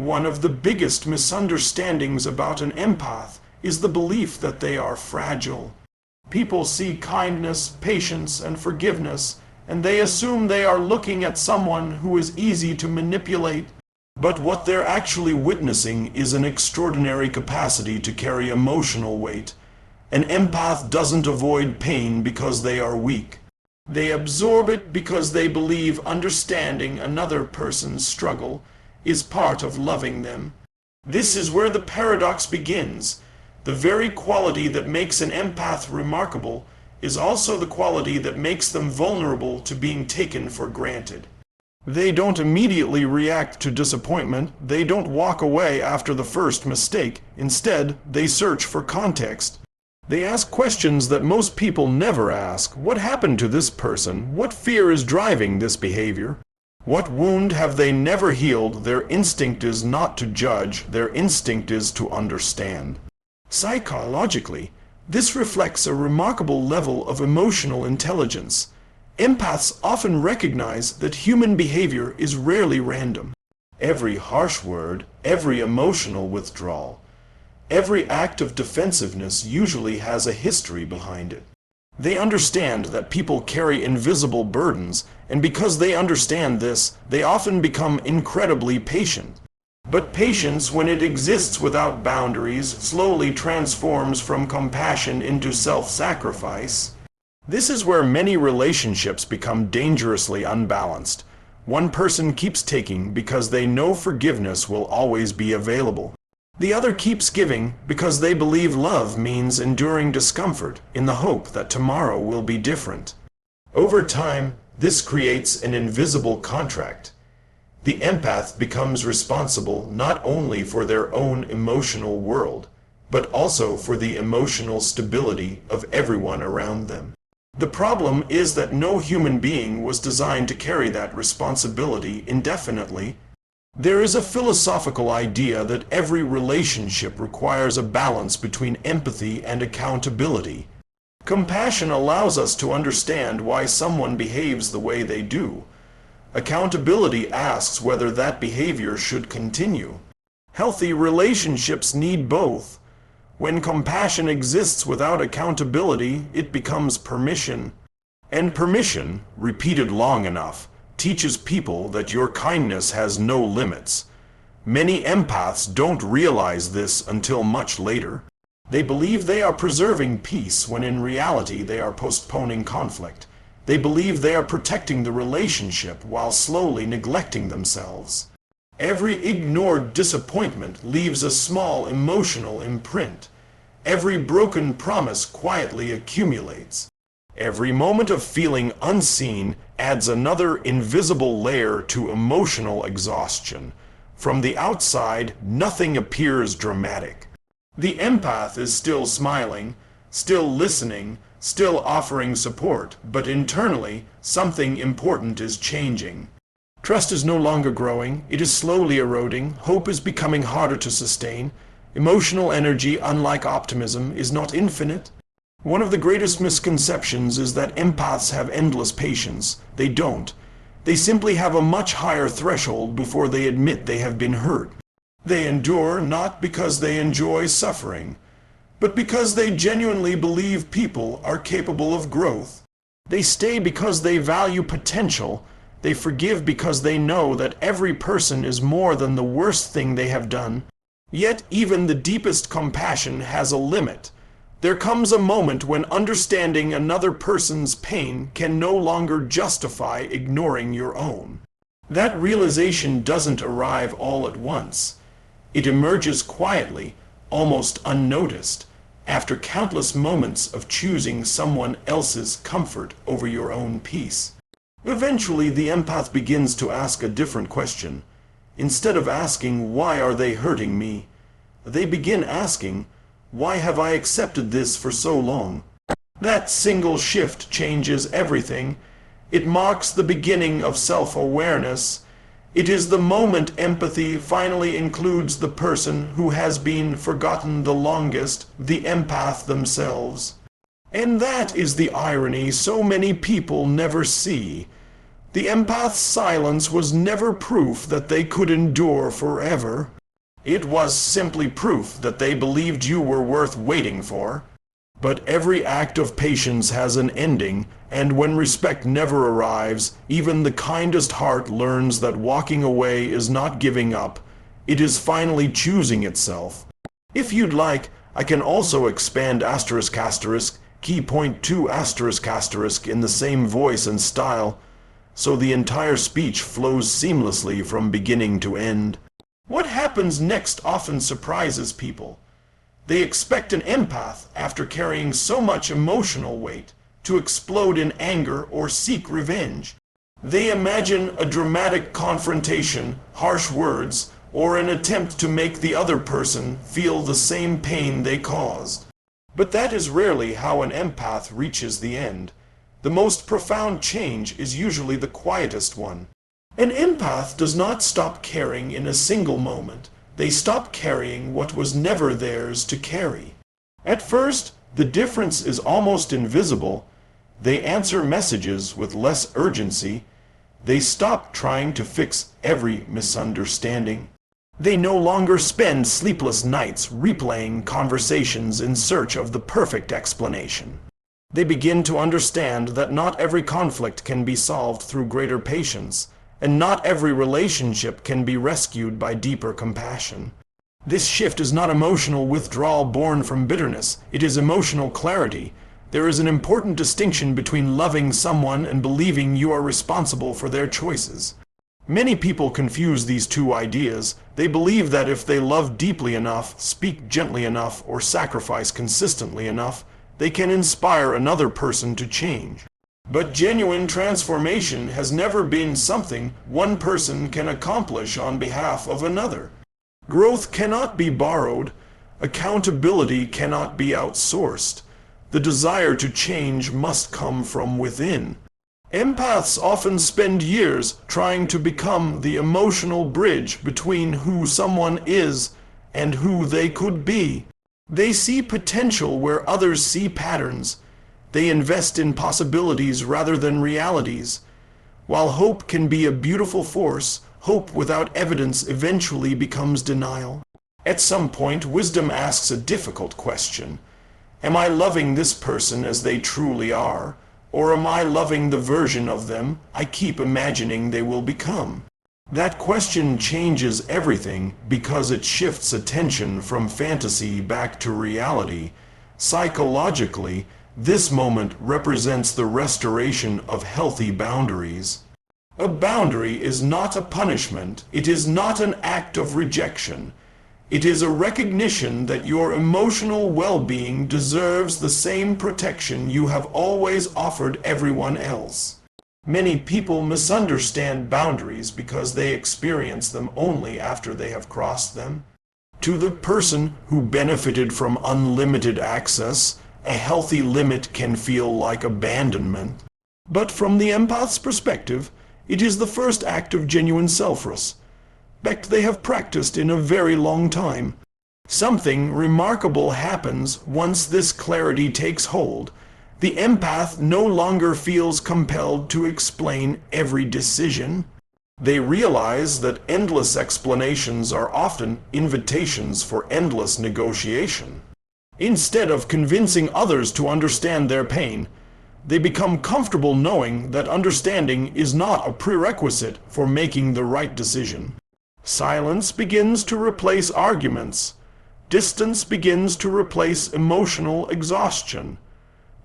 One of the biggest misunderstandings about an empath is the belief that they are fragile. People see kindness, patience, and forgiveness, and they assume they are looking at someone who is easy to manipulate. But what they're actually witnessing is an extraordinary capacity to carry emotional weight. An empath doesn't avoid pain because they are weak. They absorb it because they believe understanding another person's struggle is part of loving them. This is where the paradox begins. The very quality that makes an empath remarkable is also the quality that makes them vulnerable to being taken for granted. They don't immediately react to disappointment. They don't walk away after the first mistake. Instead, they search for context. They ask questions that most people never ask. What happened to this person? What fear is driving this behavior? What wound have they never healed? Their instinct is not to judge. Their instinct is to understand. Psychologically, this reflects a remarkable level of emotional intelligence. Empaths often recognize that human behavior is rarely random. Every harsh word, every emotional withdrawal, every act of defensiveness usually has a history behind it. They understand that people carry invisible burdens, and because they understand this, they often become incredibly patient. But patience, when it exists without boundaries, slowly transforms from compassion into self-sacrifice. This is where many relationships become dangerously unbalanced. One person keeps taking because they know forgiveness will always be available. The other keeps giving because they believe love means enduring discomfort in the hope that tomorrow will be different. Over time, this creates an invisible contract. The empath becomes responsible not only for their own emotional world, but also for the emotional stability of everyone around them. The problem is that no human being was designed to carry that responsibility indefinitely. There is a philosophical idea that every relationship requires a balance between empathy and accountability. Compassion allows us to understand why someone behaves the way they do. Accountability asks whether that behavior should continue. Healthy relationships need both. When compassion exists without accountability, it becomes permission. And permission, repeated long enough, teaches people that your kindness has no limits. Many empaths don't realize this until much later. They believe they are preserving peace when in reality they are postponing conflict. They believe they are protecting the relationship while slowly neglecting themselves. Every ignored disappointment leaves a small emotional imprint. Every broken promise quietly accumulates. Every moment of feeling unseen adds another invisible layer to emotional exhaustion. From the outside, nothing appears dramatic. The empath is still smiling, still listening, still offering support, but internally, something important is changing. Trust is no longer growing, it is slowly eroding, hope is becoming harder to sustain. Emotional energy, unlike optimism, is not infinite. One of the greatest misconceptions is that empaths have endless patience. They don't. They simply have a much higher threshold before they admit they have been hurt. They endure not because they enjoy suffering, but because they genuinely believe people are capable of growth. They stay because they value potential. They forgive because they know that every person is more than the worst thing they have done. Yet even the deepest compassion has a limit. There comes a moment when understanding another person's pain can no longer justify ignoring your own. That realization doesn't arrive all at once. It emerges quietly, almost unnoticed, after countless moments of choosing someone else's comfort over your own peace. Eventually, the empath begins to ask a different question. Instead of asking, "Why are they hurting me?" they begin asking, "Why have I accepted this for so long?" That single shift changes everything. It marks the beginning of self-awareness. It is the moment empathy finally includes the person who has been forgotten the longest, the empath themselves. And that is the irony so many people never see. The empath's silence was never proof that they could endure forever. It was simply proof that they believed you were worth waiting for. But every act of patience has an ending, and when respect never arrives, even the kindest heart learns that walking away is not giving up. It is finally choosing itself. If you'd like, I can also expand key point 2 in the same voice and style, so the entire speech flows seamlessly from beginning to end. What happens next often surprises people. They expect an empath, after carrying so much emotional weight, to explode in anger or seek revenge. They imagine a dramatic confrontation, harsh words, or an attempt to make the other person feel the same pain they caused. But that is rarely how an empath reaches the end. The most profound change is usually the quietest one. An empath does not stop caring in a single moment. They stop carrying what was never theirs to carry. At first, the difference is almost invisible. They answer messages with less urgency. They stop trying to fix every misunderstanding. They no longer spend sleepless nights replaying conversations in search of the perfect explanation. They begin to understand that not every conflict can be solved through greater patience, and not every relationship can be rescued by deeper compassion. This shift is not emotional withdrawal born from bitterness. It is emotional clarity. There is an important distinction between loving someone and believing you are responsible for their choices. Many people confuse these two ideas. They believe that if they love deeply enough, speak gently enough, or sacrifice consistently enough, they can inspire another person to change. But genuine transformation has never been something one person can accomplish on behalf of another. Growth cannot be borrowed. Accountability cannot be outsourced. The desire to change must come from within. Empaths often spend years trying to become the emotional bridge between who someone is and who they could be. They see potential where others see patterns. They invest in possibilities rather than realities. While hope can be a beautiful force, hope without evidence eventually becomes denial. At some point, wisdom asks a difficult question. Am I loving this person as they truly are? Or am I loving the version of them I keep imagining they will become? That question changes everything because it shifts attention from fantasy back to reality. Psychologically, this moment represents the restoration of healthy boundaries. A boundary is not a punishment. It is not an act of rejection. It is a recognition that your emotional well-being deserves the same protection you have always offered everyone else. Many people misunderstand boundaries because they experience them only after they have crossed them. To the person who benefited from unlimited access, a healthy limit can feel like abandonment. But from the empath's perspective, it is the first act of genuine self-respect they have practiced in a very long time. Something remarkable happens once this clarity takes hold. The empath no longer feels compelled to explain every decision. They realize that endless explanations are often invitations for endless negotiation. Instead of convincing others to understand their pain, they become comfortable knowing that understanding is not a prerequisite for making the right decision. Silence begins to replace arguments. Distance begins to replace emotional exhaustion.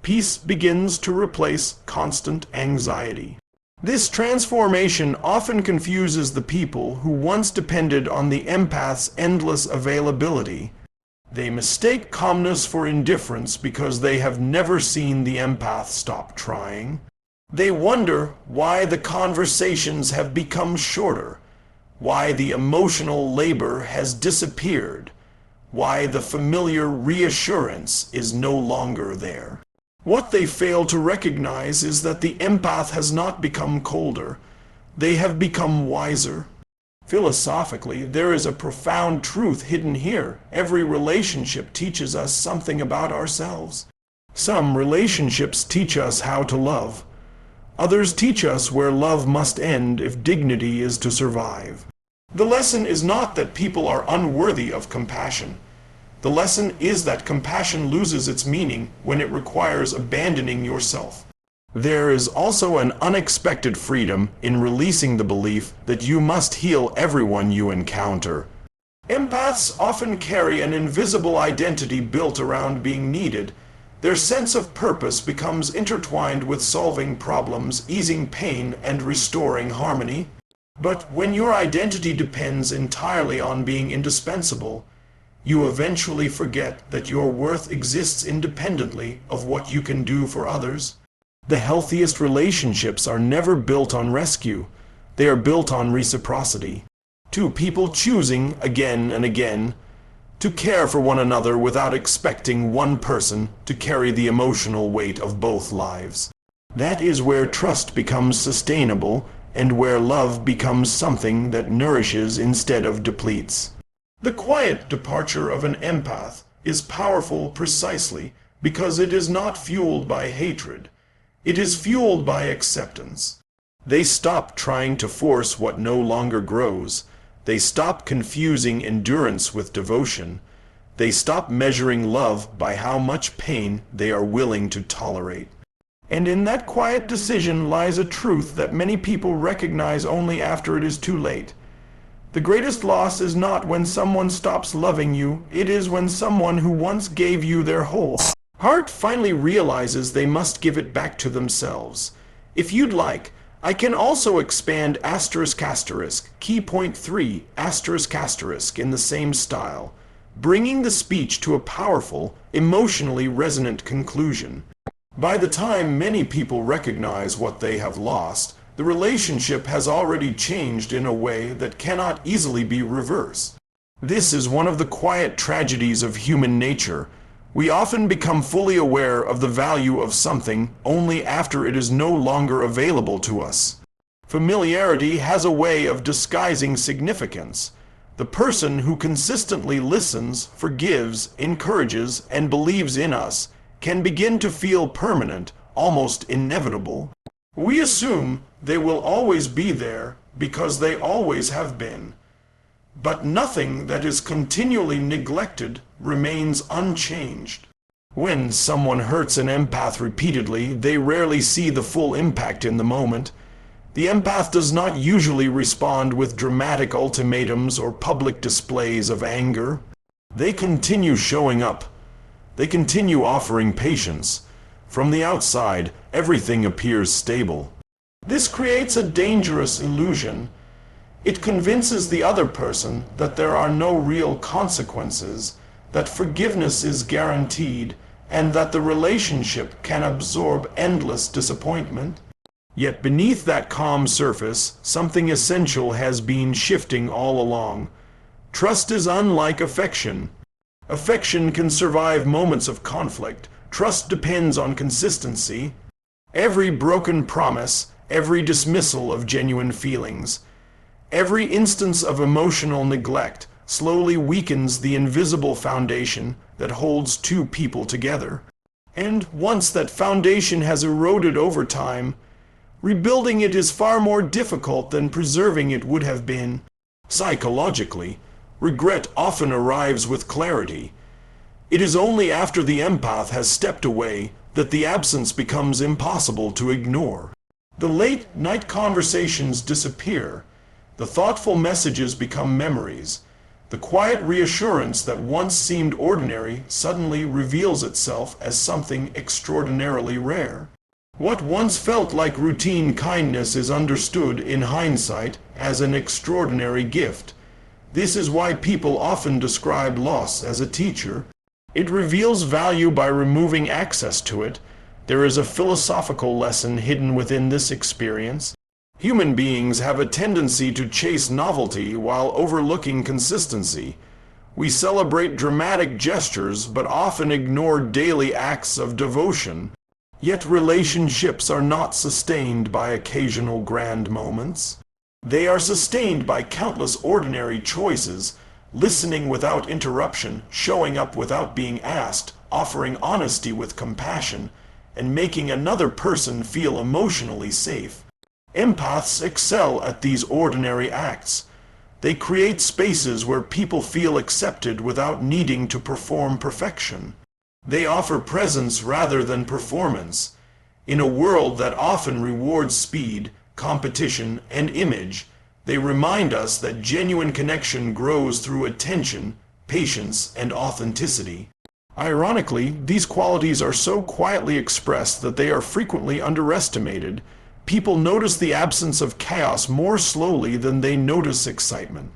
Peace begins to replace constant anxiety. This transformation often confuses the people who once depended on the empath's endless availability. They mistake calmness for indifference because they have never seen the empath stop trying. They wonder why the conversations have become shorter, why the emotional labor has disappeared, why the familiar reassurance is no longer there. What they fail to recognize is that the empath has not become colder. They have become wiser. Philosophically, there is a profound truth hidden here. Every relationship teaches us something about ourselves. Some relationships teach us how to love. Others teach us where love must end if dignity is to survive. The lesson is not that people are unworthy of compassion. The lesson is that compassion loses its meaning when it requires abandoning yourself. There is also an unexpected freedom in releasing the belief that you must heal everyone you encounter. Empaths often carry an invisible identity built around being needed. Their sense of purpose becomes intertwined with solving problems, easing pain, and restoring harmony. But when your identity depends entirely on being indispensable, you eventually forget that your worth exists independently of what you can do for others. The healthiest relationships are never built on rescue. They are built on reciprocity. Two people choosing again and again to care for one another without expecting one person to carry the emotional weight of both lives. That is where trust becomes sustainable and where love becomes something that nourishes instead of depletes. The quiet departure of an empath is powerful precisely because it is not fueled by hatred. It is fueled by acceptance. They stop trying to force what no longer grows. They stop confusing endurance with devotion. They stop measuring love by how much pain they are willing to tolerate. And in that quiet decision lies a truth that many people recognize only after it is too late. The greatest loss is not when someone stops loving you, it is when someone who once gave you their whole heart finally realizes they must give it back to themselves. If you'd like, I can also expand ***, key point 3, *** in the same style, bringing the speech to a powerful, emotionally resonant conclusion. By the time many people recognize what they have lost, the relationship has already changed in a way that cannot easily be reversed. This is one of the quiet tragedies of human nature. We often become fully aware of the value of something only after it is no longer available to us. Familiarity has a way of disguising significance. The person who consistently listens, forgives, encourages, and believes in us can begin to feel permanent, almost inevitable. We assume they will always be there because they always have been. But nothing that is continually neglected remains unchanged. When someone hurts an empath repeatedly, they rarely see the full impact in the moment. The empath does not usually respond with dramatic ultimatums or public displays of anger. They continue showing up. They continue offering patience. From the outside, everything appears stable. This creates a dangerous illusion. It convinces the other person that there are no real consequences, that forgiveness is guaranteed, and that the relationship can absorb endless disappointment. Yet beneath that calm surface, something essential has been shifting all along. Trust is unlike affection. Affection can survive moments of conflict. Trust depends on consistency. Every broken promise, every dismissal of genuine feelings, every instance of emotional neglect slowly weakens the invisible foundation that holds two people together. And once that foundation has eroded over time, rebuilding it is far more difficult than preserving it would have been. Psychologically, regret often arrives with clarity. It is only after the empath has stepped away that the absence becomes impossible to ignore. The late-night conversations disappear. The thoughtful messages become memories. The quiet reassurance that once seemed ordinary suddenly reveals itself as something extraordinarily rare. What once felt like routine kindness is understood in hindsight as an extraordinary gift. This is why people often describe loss as a teacher. It reveals value by removing access to it. There is a philosophical lesson hidden within this experience. Human beings have a tendency to chase novelty while overlooking consistency. We celebrate dramatic gestures but often ignore daily acts of devotion. Yet relationships are not sustained by occasional grand moments. They are sustained by countless ordinary choices, listening without interruption, showing up without being asked, offering honesty with compassion, and making another person feel emotionally safe. Empaths excel at these ordinary acts. They create spaces where people feel accepted without needing to perform perfection. They offer presence rather than performance. In a world that often rewards speed, competition, and image, they remind us that genuine connection grows through attention, patience, and authenticity. Ironically, these qualities are so quietly expressed that they are frequently underestimated. People notice the absence of chaos more slowly than they notice excitement.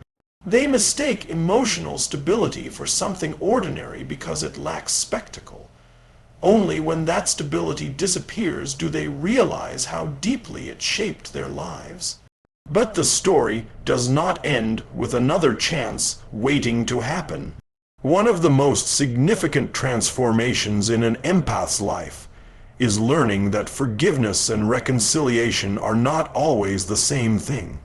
They mistake emotional stability for something ordinary because it lacks spectacle. Only when that stability disappears do they realize how deeply it shaped their lives. But the story does not end with another chance waiting to happen. One of the most significant transformations in an empath's life is learning that forgiveness and reconciliation are not always the same thing.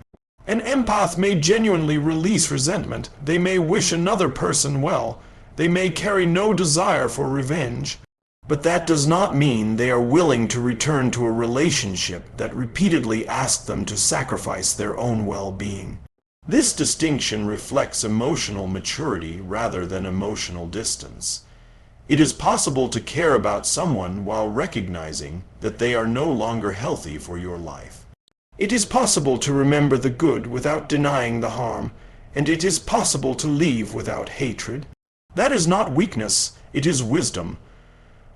An empath may genuinely release resentment. They may wish another person well. They may carry no desire for revenge. But that does not mean they are willing to return to a relationship that repeatedly asked them to sacrifice their own well-being. This distinction reflects emotional maturity rather than emotional distance. It is possible to care about someone while recognizing that they are no longer healthy for your life. It is possible to remember the good without denying the harm, and it is possible to leave without hatred. That is not weakness, it is wisdom.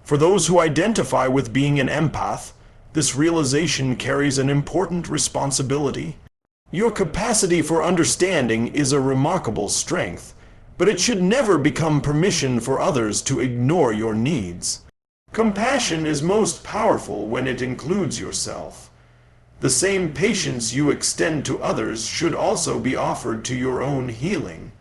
For those who identify with being an empath, this realization carries an important responsibility. Your capacity for understanding is a remarkable strength, but it should never become permission for others to ignore your needs. Compassion is most powerful when it includes yourself. The same patience you extend to others should also be offered to your own healing.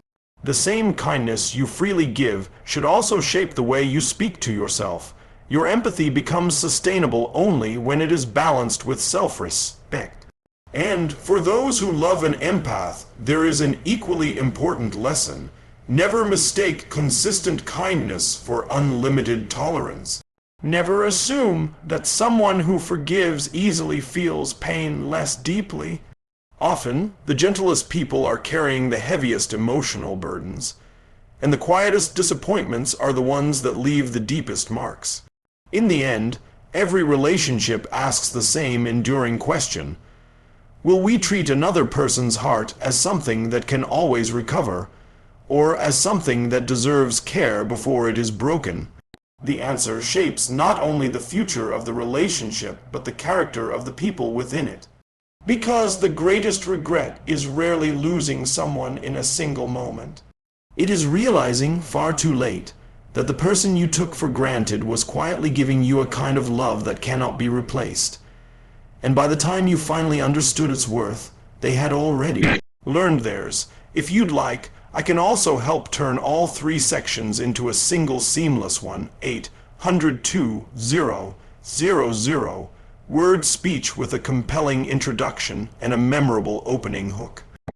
The same kindness you freely give should also shape the way you speak to yourself. Your empathy becomes sustainable only when it is balanced with self-respect. And for those who love an empath, there is an equally important lesson. Never mistake consistent kindness for unlimited tolerance. Never assume that someone who forgives easily feels pain less deeply. Often, the gentlest people are carrying the heaviest emotional burdens, and the quietest disappointments are the ones that leave the deepest marks. In the end, every relationship asks the same enduring question. Will we treat another person's heart as something that can always recover, or as something that deserves care before it is broken? The answer shapes not only the future of the relationship, but the character of the people within it. Because the greatest regret is rarely losing someone in a single moment. It is realizing far too late that the person you took for granted was quietly giving you a kind of love that cannot be replaced. And by the time you finally understood its worth, they had already learned theirs. If you'd like, I can also help turn all three sections into a single seamless one. 802.000 word speech with a compelling introduction and a memorable opening hook.